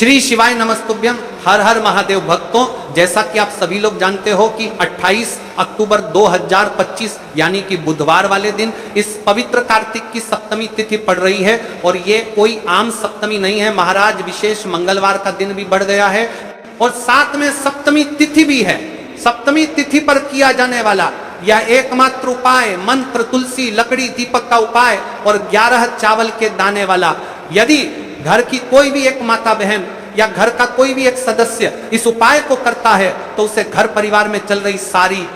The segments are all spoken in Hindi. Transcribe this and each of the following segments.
श्री शिवाय नमस्तुभ्यम। हर हर महादेव भक्तों, जैसा कि आप सभी लोग जानते हो कि 28 अक्टूबर 2025 यानी कि बुधवार वाले दिन इस पवित्र कार्तिक की सप्तमी तिथि पड़ रही है। और ये कोई आम सप्तमी नहीं है, महाराज विशेष मंगलवार का दिन भी बढ़ गया है और साथ में सप्तमी तिथि भी है। सप्तमी तिथि पर किया जाने वाला यह एकमात्र उपाय मंत्र, तुलसी, लकड़ी, दीपक का उपाय और 11 चावल के दाने वाला, यदि घर की कोई भी एक माता बहन या घर का कोई भी एक सदस्य इस उपाय को करता है तो उसे घर परिवार में चल रही सारी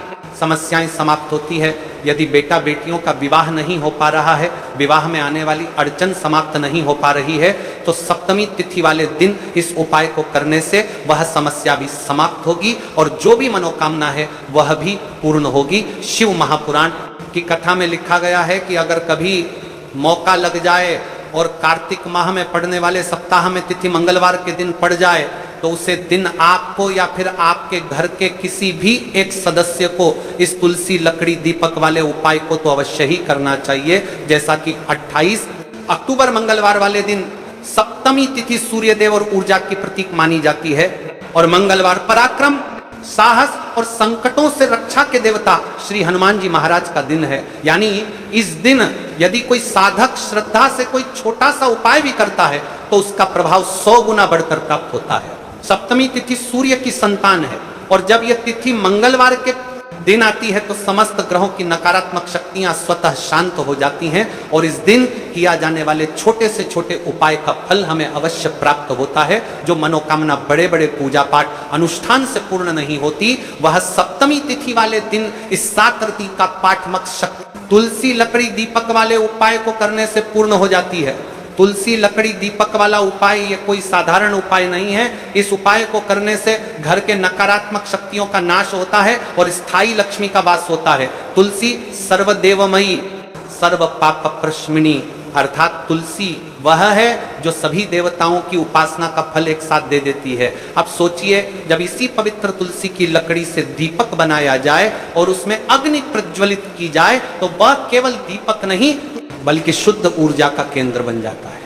समस्याएं समाप्त होती है। यदि बेटा बेटियों का विवाह नहीं हो पा रहा है, विवाह में आने वाली अड़चन समाप्त नहीं हो पा रही है, तो सप्तमी तिथि वाले दिन इस उपाय को करने से वह समस्या भी समाप्त होगी और जो भी मनोकामना है वह भी पूर्ण होगी। शिव महापुराण की कथा में लिखा गया है कि अगर कभी मौका लग जाए और कार्तिक माह में पड़ने वाले सप्ताह में तिथि मंगलवार के दिन पड़ जाए तो उसे दिन आपको या फिर आपके घर के किसी भी एक सदस्य को इस तुलसी, लकड़ी, दीपक वाले उपाय को तो अवश्य ही करना चाहिए। जैसा कि 28 अक्टूबर मंगलवार वाले दिन सप्तमी तिथि सूर्यदेव और ऊर्जा की प्रतीक मानी जाती है और मंगलवार पराक्रम, साहस और संकटों से रक्षा के देवता श्री हनुमान जी महाराज का दिन है। यानी इस दिन यदि कोई साधक श्रद्धा से कोई छोटा सा उपाय भी करता है तो उसका प्रभाव 100 गुना बढ़कर प्राप्त होता है। सप्तमी तिथि सूर्य की संतान है और जब यह तिथि मंगलवार के दिन आती है तो समस्त ग्रहों की नकारात्मक शक्तियां स्वतः शांत हो जाती हैं और इस दिन किया जाने वाले छोटे से छोटे उपाय का फल हमें अवश्य प्राप्त होता है। जो मनोकामना बड़े बड़े पूजा पाठ अनुष्ठान से पूर्ण नहीं होती, वह सप्तमी तिथि वाले दिन इस 7 रति का पाठमक शक्ति तुलसी, लकड़ी, दीपक वाले उपाय को करने से पूर्ण हो जाती है। तुलसी, लकड़ी, दीपक वाला उपाय ये कोई साधारण उपाय नहीं है। इस उपाय को करने से घर के नकारात्मक शक्तियों का नाश होता है और स्थायी लक्ष्मी का वास होता है। तुलसी सर्वदेवमयी, सर्व पाप प्रशमिनी, अर्थात तुलसी वह है जो सभी देवताओं की उपासना का फल एक साथ दे देती है। अब सोचिए, जब इसी पवित्र तुलसी की लकड़ी से दीपक बनाया जाए और उसमें अग्नि प्रज्वलित की जाए तो वह केवल दीपक नहीं बल्कि शुद्ध ऊर्जा का केंद्र बन जाता है।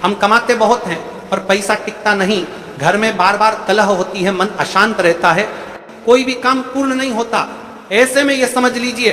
हम कमाते बहुत हैं पर पैसा टिकता नहीं, घर में बार बार कलह होती है, मन अशांत रहता है, कोई भी काम पूर्ण नहीं होता। ऐसे में यह समझ लीजिए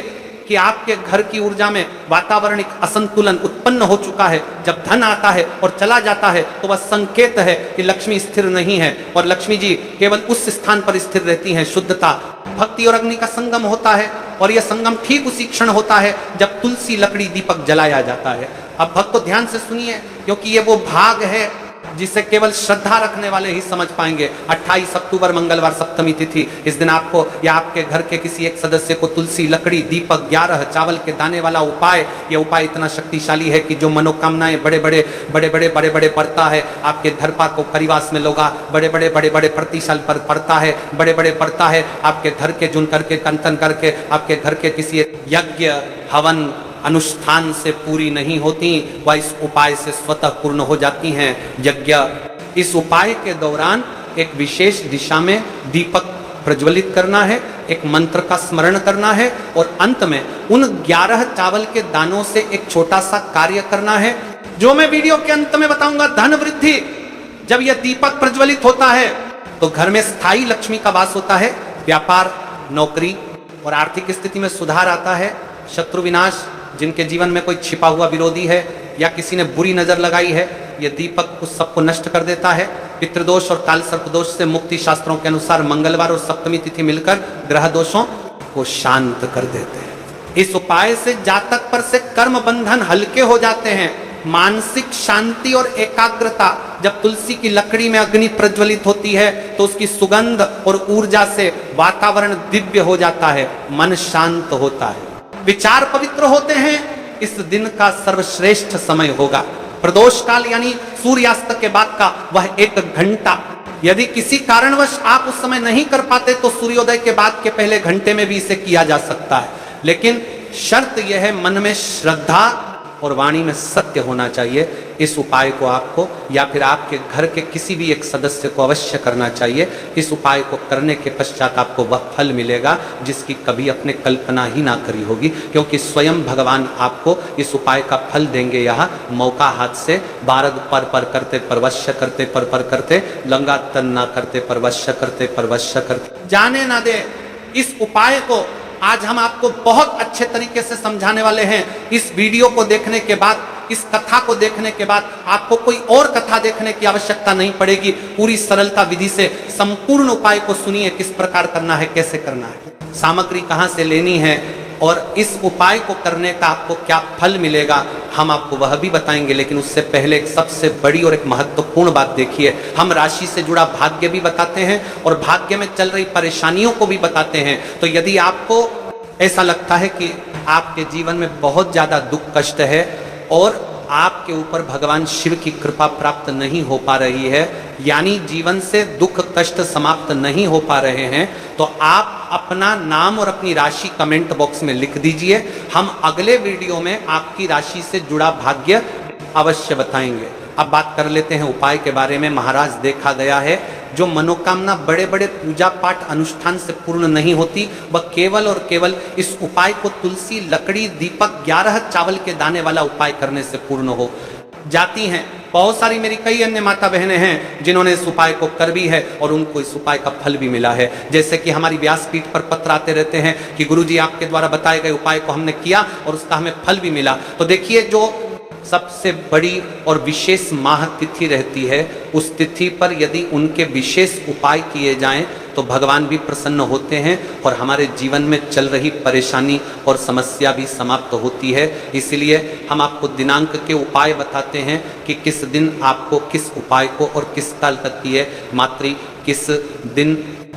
कि आपके घर की ऊर्जा में वातावरणिक असंतुलन उत्पन्न हो चुका है। जब धन आता है और चला जाता है तो वह संकेत है कि लक्ष्मी स्थिर नहीं है और लक्ष्मी जी केवल उस स्थान पर स्थिर रहती हैं। शुद्धता, भक्ति और अग्नि का संगम होता है और यह संगम ठीक उसी क्षण होता है जब तुलसी, लकड़ी, दीपक जलाया जाता है। अब भक्तों ध्यान से सुनिए, क्योंकि ये वो भाग है जिसे केवल श्रद्धा रखने वाले ही समझ पाएंगे। 28 अक्टूबर मंगलवार सप्तमी तिथि, इस दिन आपको या आपके घर के किसी एक सदस्य को तुलसी, लकड़ी, दीपक, 11 चावल के दाने वाला उपाय, यह उपाय इतना शक्तिशाली है कि जो मनोकामनाएं बड़े बड़े पड़ता है, आपके घर को परिवास में लोग बड़े बड़े प्रतिशल पर पड़ता है, बड़े पड़ता है, आपके घर के जुन करके कंथन करके आपके घर के किसी यज्ञ, हवन, अनुष्ठान से पूरी नहीं होती, वह इस उपाय से स्वतः पूर्ण हो जाती हैं। यज्ञ, इस उपाय के दौरान एक विशेष दिशा में दीपक प्रज्वलित करना है, एक मंत्र का स्मरण करना है और अंत में उन 11 चावल के दानों से एक छोटा सा कार्य करना है जो मैं वीडियो के अंत में बताऊंगा। धन वृद्धि, जब यह दीपक प्रज्वलित होता है तो घर में स्थायी लक्ष्मी का वास होता है, व्यापार, नौकरी और आर्थिक स्थिति में सुधार आता है, शत्रु विनाश, जिनके जीवन में कोई छिपा हुआ विरोधी है या किसी ने बुरी नजर लगाई है, यह दीपक उस सबको नष्ट कर देता है। पितृदोष और काल सर्प दोष से मुक्ति, शास्त्रों के अनुसार मंगलवार और सप्तमी तिथि मिलकर ग्रह दोषों को शांत कर देते हैं। इस उपाय से जातक पर से कर्म बंधन हल्के हो जाते हैं। मानसिक शांति और एकाग्रता, जब तुलसी की लकड़ी में अग्नि प्रज्वलित होती है तो उसकी सुगंध और ऊर्जा से वातावरण दिव्य हो जाता है, मन शांत होता है, विचार पवित्र होते हैं। इस दिन का सर्वश्रेष्ठ समय होगा प्रदोष काल, यानी सूर्यास्त के बाद का वह 1 घंटा। यदि किसी कारणवश आप उस समय नहीं कर पाते तो सूर्योदय के बाद के पहले घंटे में भी इसे किया जा सकता है, लेकिन शर्त यह है मन में श्रद्धा और वाणी में सत्य होना चाहिए। इस उपाय को आपको या फिर आपके घर के किसी भी एक सदस्य को अवश्य करना चाहिए। इस उपाय को करने के पश्चात आपको वह फल मिलेगा जिसकी कभी अपने कल्पना ही ना करी होगी, क्योंकि स्वयं भगवान आपको इस उपाय का फल देंगे। यह मौका हाथ से बारद पर करते परवश्य करते पर करते लंगा तन ना करते परवश्य करते जाने ना दे। इस उपाय को आज हम आपको बहुत अच्छे तरीके से समझाने वाले हैं। इस वीडियो को देखने के बाद, इस कथा को देखने के बाद आपको कोई और कथा देखने की आवश्यकता नहीं पड़ेगी। पूरी सरलता विधि से संपूर्ण उपाय को सुनिए, किस प्रकार करना है, कैसे करना है, सामग्री कहां से लेनी है और इस उपाय को करने का आपको क्या फल मिलेगा, हम आपको वह भी बताएंगे। लेकिन उससे पहले एक सबसे बड़ी और एक महत्वपूर्ण बात देखिए, हम राशि से जुड़ा भाग्य भी बताते हैं और भाग्य में चल रही परेशानियों को भी बताते हैं। तो यदि आपको ऐसा लगता है कि आपके जीवन में बहुत ज्यादा दुख कष्ट है और आपके ऊपर भगवान शिव की कृपा प्राप्त नहीं हो पा रही है, यानी जीवन से दुख कष्ट समाप्त नहीं हो पा रहे हैं, तो आप अपना नाम और अपनी राशि कमेंट बॉक्स में लिख दीजिए। हम अगले वीडियो में आपकी राशि से जुड़ा भाग्य अवश्य बताएंगे। अब बात कर लेते हैं उपाय के बारे में। महाराज, देखा गया है जो मनोकामना बड़े बड़े पूजा पाठ अनुष्ठान से पूर्ण नहीं होती, वह केवल और केवल इस उपाय को तुलसी, लकड़ी, दीपक, 11 चावल के दाने वाला उपाय करने से पूर्ण हो जाती हैं। बहुत सारी मेरी कई अन्य माता बहनें हैं जिन्होंने इस उपाय को कर भी है और उनको इस उपाय का फल भी मिला है। जैसे कि हमारी व्यासपीठ पर पत्र आते रहते हैं कि गुरुजी आपके द्वारा बताए गए उपाय को हमने किया और उसका हमें फल भी मिला। तो देखिए, जो सबसे बड़ी और विशेष माह तिथि रहती है, उस तिथि पर यदि उनके विशेष उपाय किए जाएं तो भगवान भी प्रसन्न होते हैं और हमारे जीवन में चल रही परेशानी और समस्या भी समाप्त होती है। इसलिए हम आपको दिनांक के उपाय बताते हैं कि किस दिन आपको किस उपाय को और किस काल तक किए, मात्र किस दिन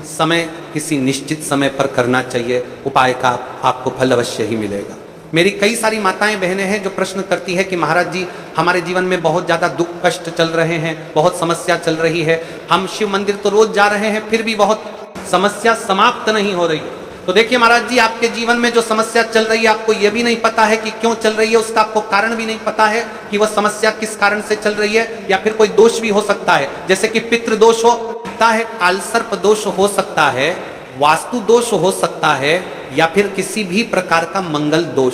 समय, किसी निश्चित समय पर करना चाहिए। उपाय का आपको फल अवश्य ही मिलेगा। मेरी कई सारी माताएं बहनें हैं जो प्रश्न करती है कि महाराज जी, हमारे जीवन में बहुत ज़्यादा दुख कष्ट चल रहे हैं, बहुत समस्या चल रही है, हम शिव मंदिर तो रोज जा रहे हैं फिर भी बहुत समस्या समाप्त नहीं हो रही। तो देखिए महाराज जी, आपके जीवन में जो समस्या चल रही है, आपको यह भी नहीं पता है कि क्यों चल रही है, उसका आपको कारण भी नहीं पता है कि वह समस्या किस कारण से चल रही है, या फिर कोई दोष भी हो सकता है, जैसे कि पितृदोष हो सकता है, कालसर्प दोष हो सकता है, वास्तु दोष हो सकता है, या फिर किसी भी प्रकार का मंगल दोष।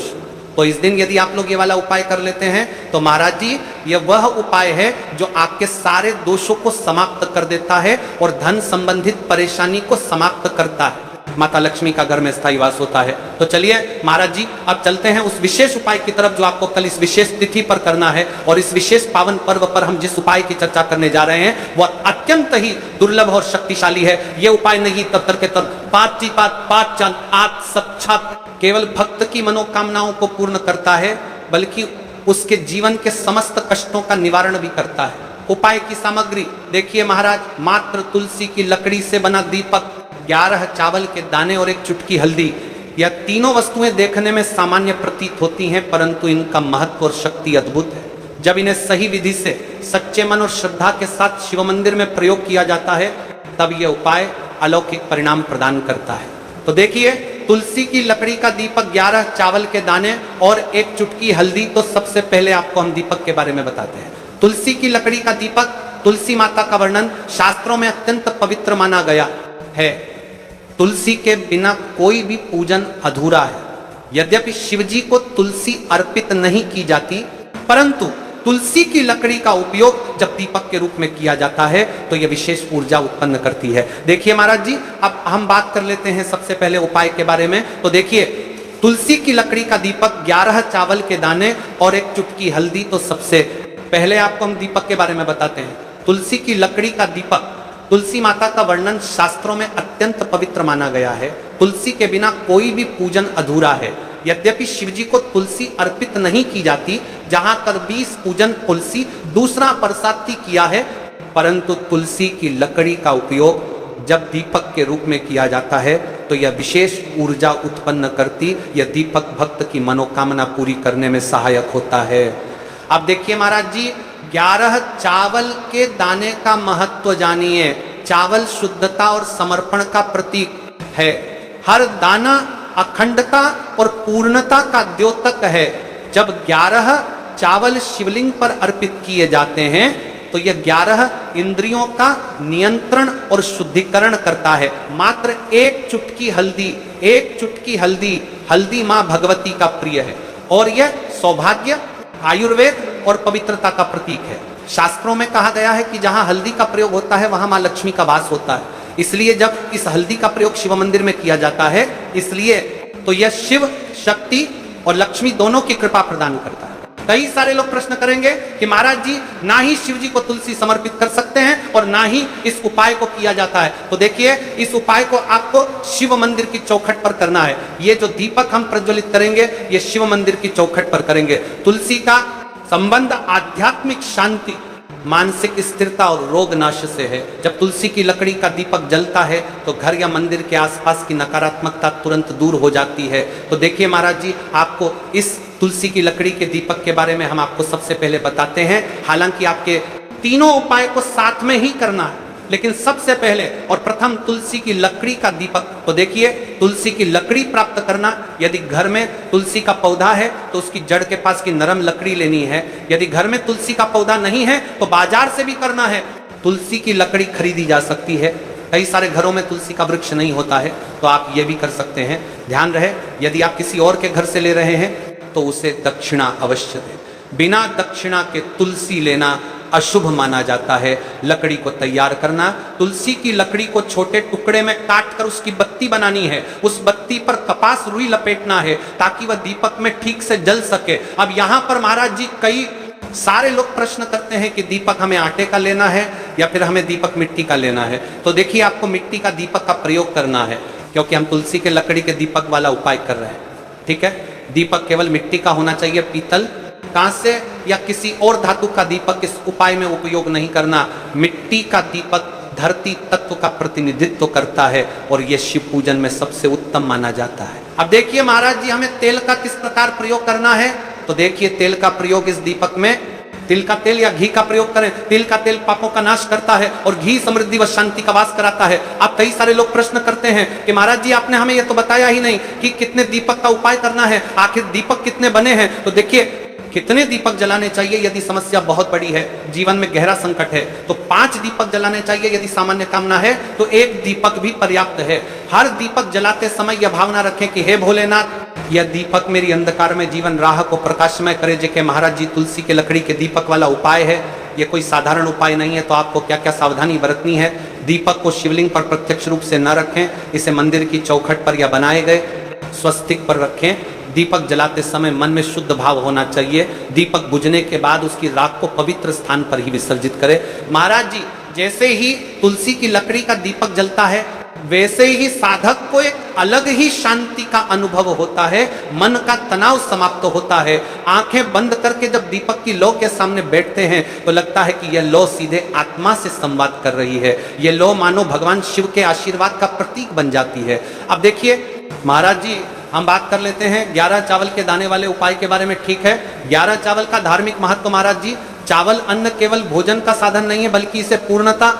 तो इस दिन यदि आप लोग ये वाला उपाय कर लेते हैं तो महाराज जी, यह वह उपाय है जो आपके सारे दोषों को समाप्त कर देता है और धन संबंधित परेशानी को समाप्त करता है। माता लक्ष्मी का घर में स्थायी वास होता है। तो चलिए महाराज जी, अब चलते हैं उस विशेष उपाय की तरफ जो आपको कल इस विशेष तिथि पर करना है। और इस विशेष पावन पर्व पर हम जिस उपाय की चर्चा करने जा रहे हैं वह अत्यंत ही दुर्लभ और शक्तिशाली है। यह उपाय नहीं तत्तर के तर 5 चीपात 5 चांद 8 सक्षात केवल भक्त की मनोकामनाओं को पूर्ण करता है, बल्कि उसके जीवन के समस्त कष्टों का निवारण भी करता है। उपाय की सामग्री देखिए महाराज, मात्र तुलसी की लकड़ी से बना दीपक, 11 चावल के दाने और एक चुटकी हल्दी। यह तीनों वस्तुएं देखने में सामान्य प्रतीत होती हैं, परंतु इनका महत्व और शक्ति अद्भुत है। जब इन्हें सही विधि से सच्चे मन और श्रद्धा के साथ शिव मंदिर में प्रयोग किया जाता है, तब यह उपाय अलौकिक परिणाम प्रदान करता है। तो देखिए, तुलसी की लकड़ी का दीपक, 11 चावल के दाने और एक चुटकी हल्दी। तो सबसे पहले आपको हम दीपक के बारे में बताते हैं। तुलसी की लकड़ी का दीपक, तुलसी माता का वर्णन शास्त्रों में अत्यंत पवित्र माना गया है। तुलसी के बिना कोई भी पूजन अधूरा है। यद्यपि शिवजी को तुलसी अर्पित नहीं की जाती, परंतु तुलसी की लकड़ी का उपयोग जब दीपक के रूप में किया जाता है तो यह विशेष ऊर्जा उत्पन्न करती है। देखिए महाराज जी, अब हम बात कर लेते हैं सबसे पहले उपाय के बारे में। तो देखिए, तुलसी की लकड़ी का दीपक, 11 चावल के दाने और एक चुटकी हल्दी। तो सबसे पहले आपको हम दीपक के बारे में बताते हैं। तुलसी की लकड़ी का दीपक, तुलसी माता का वर्णन शास्त्रों में अत्यंत पवित्र माना गया है। तुलसी के बिना कोई भी पूजन अधूरा है। यद्यपि शिवजी को तुलसी अर्पित नहीं की जाती, जहां कर 20 पूजन तुलसी, दूसरा प्रसाद किया है, परंतु तुलसी की लकड़ी का उपयोग जब दीपक के रूप में किया जाता है तो यह विशेष ऊर्जा उत्पन्न करती, यह दीपक भक्त की मनोकामना पूरी करने में सहायक होता है। अब देखिए महाराज जी, 11 चावल के दाने का महत्व जानिए। चावल शुद्धता और समर्पण का प्रतीक है। हर दाना अखंडता और पूर्णता का द्योतक है। जब 11 चावल शिवलिंग पर अर्पित किए जाते हैं तो यह 11 इंद्रियों का नियंत्रण और शुद्धिकरण करता है। मात्र एक चुटकी हल्दी, हल्दी मां भगवती का प्रिय है और यह सौभाग्य, आयुर्वेद और पवित्रता का प्रतीक है। शास्त्रों में कहा गया है कि जहां हल्दी का प्रयोग होता है वहां मां लक्ष्मी का वास होता है। इसलिए जब इस हल्दी का प्रयोग शिव मंदिर में किया जाता है, इसलिए तो यह शिव, शक्ति और लक्ष्मी दोनों की कृपा प्रदान करता है। कई सारे लोग प्रश्न करेंगे कि महाराज जी, ना ही शिव जी को तुलसी समर्पित कर सकते हैं और ना ही इस उपाय को किया जाता है। तो देखिए, इस उपाय को आपको शिव मंदिर की चौखट पर करना है। ये जो दीपक हम प्रज्वलित करेंगे, ये शिव मंदिर की चौखट पर करेंगे। तुलसी का संबंध आध्यात्मिक शांति, मानसिक स्थिरता और रोग नाश से है। जब तुलसी की लकड़ी का दीपक जलता है तो घर या मंदिर के आसपास की नकारात्मकता तुरंत दूर हो जाती है। तो देखिए महाराज जी, आपको इस तुलसी की लकड़ी के दीपक के बारे में हम आपको सबसे पहले बताते हैं। हालांकि आपके तीनों उपाय को साथ में ही करना है, लेकिन सबसे पहले और प्रथम तुलसी की लकड़ी का दीपक। तो देखिए, तुलसी की लकड़ी प्राप्त करना, यदि घर में तुलसी का पौधा है तो उसकी जड़ के पास की नरम लकड़ी लेनी है। यदि घर में तुलसी का पौधा नहीं है तो बाजार से भी करना है। तुलसी की लकड़ी खरीदी जा सकती है। कई सारे घरों में तुलसी का वृक्ष नहीं होता है, तो आप ये भी कर सकते हैं। ध्यान रहे, यदि आप किसी और के घर से ले रहे हैं तो उसे दक्षिणा अवश्य दें। बिना दक्षिणा के तुलसी लेना अशुभ माना जाता है। लकड़ी को तैयार करना, तुलसी की लकड़ी को छोटे टुकड़े में काट कर उसकी बत्ती बनानी है। उस बत्ती पर कपास रुई लपेटना है ताकि वह दीपक में ठीक से जल सके। अब यहाँ पर महाराज जी, कई सारे लोग प्रश्न करते हैं कि दीपक हमें आटे का लेना है या फिर हमें दीपक मिट्टी का लेना है। तो देखिए, आपको मिट्टी का दीपक का प्रयोग करना है, क्योंकि हम तुलसी के लकड़ी के दीपक वाला उपाय कर रहे हैं। ठीक है, दीपक केवल मिट्टी का होना चाहिए, पीतल, कांसे या किसी और धातु का दीपक इस उपाय में उपयोग नहीं करना। मिट्टी का दीपक धरती तत्व का प्रतिनिधित्व करता है और यह शिव पूजन में सबसे उत्तम माना जाता है। अब देखिए महाराज जी, हमें तेल का किस प्रकार प्रयोग करना है। तो देखिए, तेल का प्रयोग इस दीपक में, तिल का तेल या घी का प्रयोग करें। तिल का तेल पापों का नाश करता है और घी समृद्धि व शांति का वास कराता है। अब कई सारे लोग प्रश्न करते हैं कि महाराज जी, आपने हमें यह तो बताया ही नहीं कि कितने दीपक का उपाय करना है, आखिर दीपक कितने बने हैं। तो देखिए, कितने दीपक जलाने चाहिए यदि समस्या बहुत बड़ी है, जीवन में गहरा संकट है, तो 5 दीपक जलाने चाहिए। यदि सामान्य कामना है तो 1 दीपक भी पर्याप्त है। हर दीपक जलाते समय यह भावना रखें कि हे भोलेनाथ, यह दीपक मेरी अंधकार में जीवन राह को प्रकाशमय करे। जेके महाराज जी, तुलसी के लकड़ी के दीपक वाला उपाय है, यह कोई साधारण उपाय नहीं है। तो आपको क्या क्या सावधानी बरतनी है। दीपक को शिवलिंग पर प्रत्यक्ष रूप से न रखें, इसे मंदिर की चौखट पर या बनाए गए स्वस्तिक पर रखें। दीपक जलाते समय मन में शुद्ध भाव होना चाहिए। दीपक बुझने के बाद उसकी राख को पवित्र स्थान पर ही विसर्जित करें। महाराज जी, जैसे ही तुलसी की लकड़ी का दीपक जलता है, वैसे ही साधक को एक अलग ही शांति का अनुभव होता है, मन का तनाव समाप्त होता है। आंखें बंद करके जब दीपक की लौ के सामने बैठते हैं तो लगता है कि यह लौ सीधे आत्मा से संवाद कर रही है। यह लौ मानो भगवान शिव के आशीर्वाद का प्रतीक बन जाती है। अब देखिए महाराज जी, हम बात कर लेते हैं 11 चावल के दाने वाले उपाय के बारे में। ठीक है, 11 चावल का धार्मिक महत्व। महाराज जी, चावल अन्न केवल भोजन का साधन नहीं है, बल्कि इसे पूर्णता,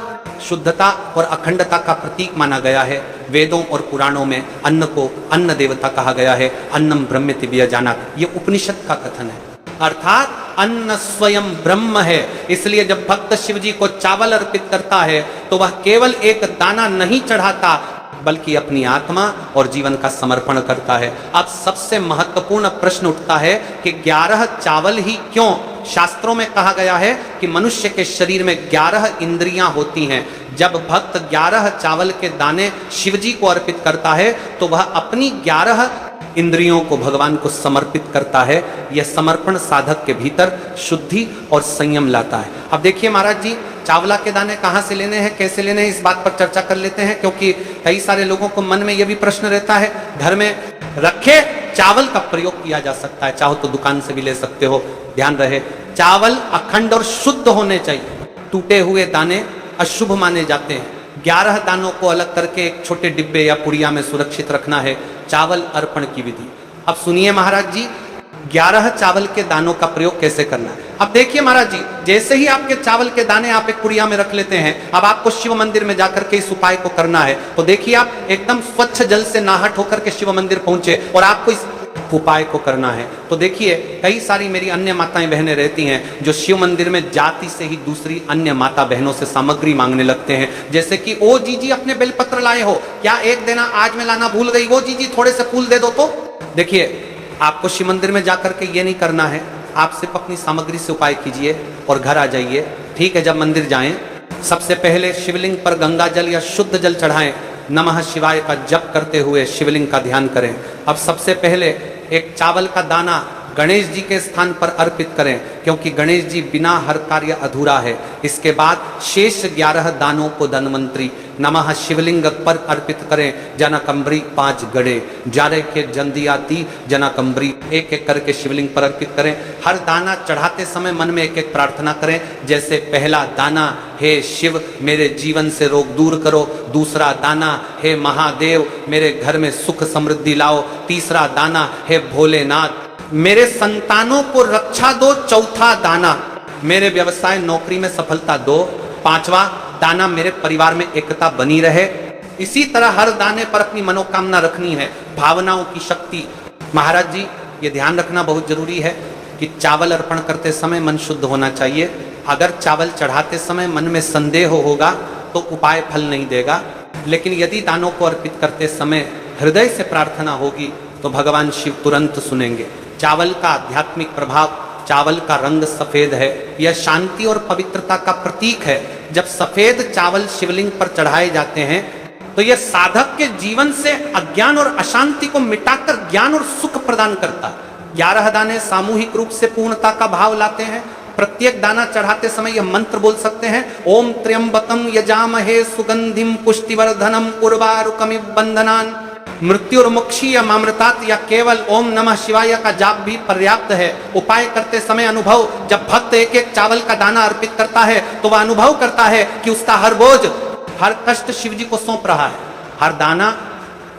शुद्धता और अखंडता का प्रतीक माना गया है। वेदों और पुराणों में अन्न को अन्न देवता कहा गया है। अन्नम ब्रह्मेति व्यजानात्, ये उपनिषद का कथन है, अर्थात अन्न स्वयं ब्रह्म है। इसलिए जब भक्त शिव जी को चावल अर्पित करता है तो वह केवल एक दाना नहीं चढ़ाता, बल्कि अपनी आत्मा और जीवन का समर्पण करता है। अब सबसे महत्वपूर्ण प्रश्न उठता है कि 11 चावल ही क्यों। शास्त्रों में कहा गया है कि मनुष्य के शरीर में 11 इंद्रियां होती हैं। जब भक्त 11 चावल के दाने शिव जी को अर्पित करता है तो वह अपनी 11 इंद्रियों को भगवान को समर्पित करता है। यह समर्पण साधक के भीतर शुद्धि और संयम लाता है। अब देखिए महाराज जी, चावला के दाने कहाँ से लेने हैं, कैसे लेने हैं, इस बात पर चर्चा कर लेते हैं, क्योंकि कई सारे लोगों को मन में यह भी प्रश्न रहता है। घर में रखे चावल का प्रयोग किया जा सकता है, चाहो तो दुकान से भी ले सकते हो। ध्यान रहे, चावल अखंड और शुद्ध होने चाहिए। टूटे हुए दाने अशुभ माने जाते हैं। 11 दानों को अलग करके एक छोटे डिब्बे या पुड़िया में सुरक्षित रखना है। चावल अर्पण की विधि। अब सुनिए महाराज जी, 11 चावल के दानों का प्रयोग कैसे करना है। अब देखिए महाराज जी, जैसे ही आपके चावल के दाने आप एक पुड़िया में रख लेते हैं, अब आपको शिव मंदिर में जाकर के इस उपाय को करना है। तो देखिए, आप एकदम स्वच्छ जल से नहाट होकर के शिव मंदिर पहुंचे और आपको इस उपाय को करना है। तो देखिए कई सारी मेरी अन्य माताएं बहनें रहती हैं जो शिव मंदिर में जाति से ही दूसरी अन्य माता बहनों से सामग्री मांगने लगते हैं, जैसे कि ओ जीजी अपने बेलपत्र लाए हो क्या, एक देना आज मैं लाना भूल गई, वो जीजी थोड़े से फूल दे दो। तो देखिए आपको शिव मंदिर में जाकर के ये नहीं करना है, आप सिर्फ अपनी सामग्री से उपाय कीजिए और घर आ जाइए। ठीक है, जब मंदिर जाएं सबसे पहले शिवलिंग पर गंगा जल या शुद्ध जल चढ़ाएं, नमः शिवाय का जप करते हुए शिवलिंग का ध्यान करें। अब सबसे पहले एक चावल का दाना गणेश जी के स्थान पर अर्पित करें, क्योंकि गणेश जी बिना हर कार्य अधूरा है। इसके बाद शेष 11 दानों को धन्वंतरी नमः शिवलिंग पर अर्पित करें। जनकंबरी 5 गड़े जारे के जंदियाती जनकंबरी एक एक करके शिवलिंग पर अर्पित करें। हर दाना चढ़ाते समय मन में एक एक प्रार्थना करें, जैसे पहला दाना हे शिव मेरे जीवन से रोग दूर करो, दूसरा दाना हे महादेव मेरे घर में सुख समृद्धि लाओ, तीसरा दाना हे भोलेनाथ मेरे संतानों को रक्षा दो, चौथा दाना मेरे व्यवसाय नौकरी में सफलता दो, पांचवा दाना मेरे परिवार में एकता बनी रहे। इसी तरह हर दाने पर अपनी मनोकामना रखनी है, भावनाओं की शक्ति। महाराज जी ये ध्यान रखना बहुत जरूरी है कि चावल अर्पण करते समय मन शुद्ध होना चाहिए। अगर चावल चढ़ाते समय मन में संदेह होगा तो उपाय फल नहीं देगा, लेकिन यदि दानों को अर्पित करते समय हृदय से प्रार्थना होगी तो भगवान शिव तुरंत सुनेंगे। चावल का आध्यात्मिक प्रभाव, चावल का रंग सफेद है, यह शांति और पवित्रता का प्रतीक है। जब सफेद चावल शिवलिंग पर चढ़ाए जाते हैं तो यह साधक के जीवन से अज्ञान और अशांति को मिटाकर ज्ञान और सुख प्रदान करता है। 11 दाने सामूहिक रूप से पूर्णता का भाव लाते हैं। प्रत्येक दाना चढ़ाते समय यह मंत्र बोल सकते हैं, ओम त्र्यंबकम यजामहे सुगंधिम पुष्टिवर्धनम उर्वारुकमिव बंधनान मृत्युर्मुक्षीय मामृतात, या केवल ओम नमः शिवाय का जाप भी पर्याप्त है। उपाय करते समय अनुभव, जब भक्त एक एक चावल का दाना अर्पित करता है तो वह अनुभव करता है कि उसका हर बोझ हर कष्ट शिव जी को सौंप रहा है। हर दाना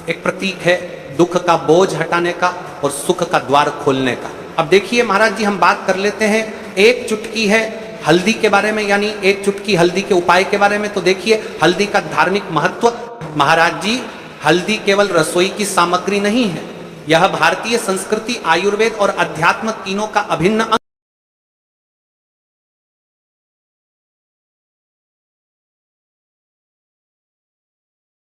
एक प्रतीक है दुख का बोझ हटाने का और सुख का द्वार खोलने का। अब देखिए महाराज जी हम बात कर लेते हैं, एक चुटकी है हल्दी के बारे में, यानी एक चुटकी हल्दी के उपाय के बारे में। तो देखिए हल्दी का धार्मिक महत्व। महाराज जी हल्दी केवल रसोई की सामग्री नहीं है, यह भारतीय संस्कृति, आयुर्वेद और अध्यात्म तीनों का अभिन्न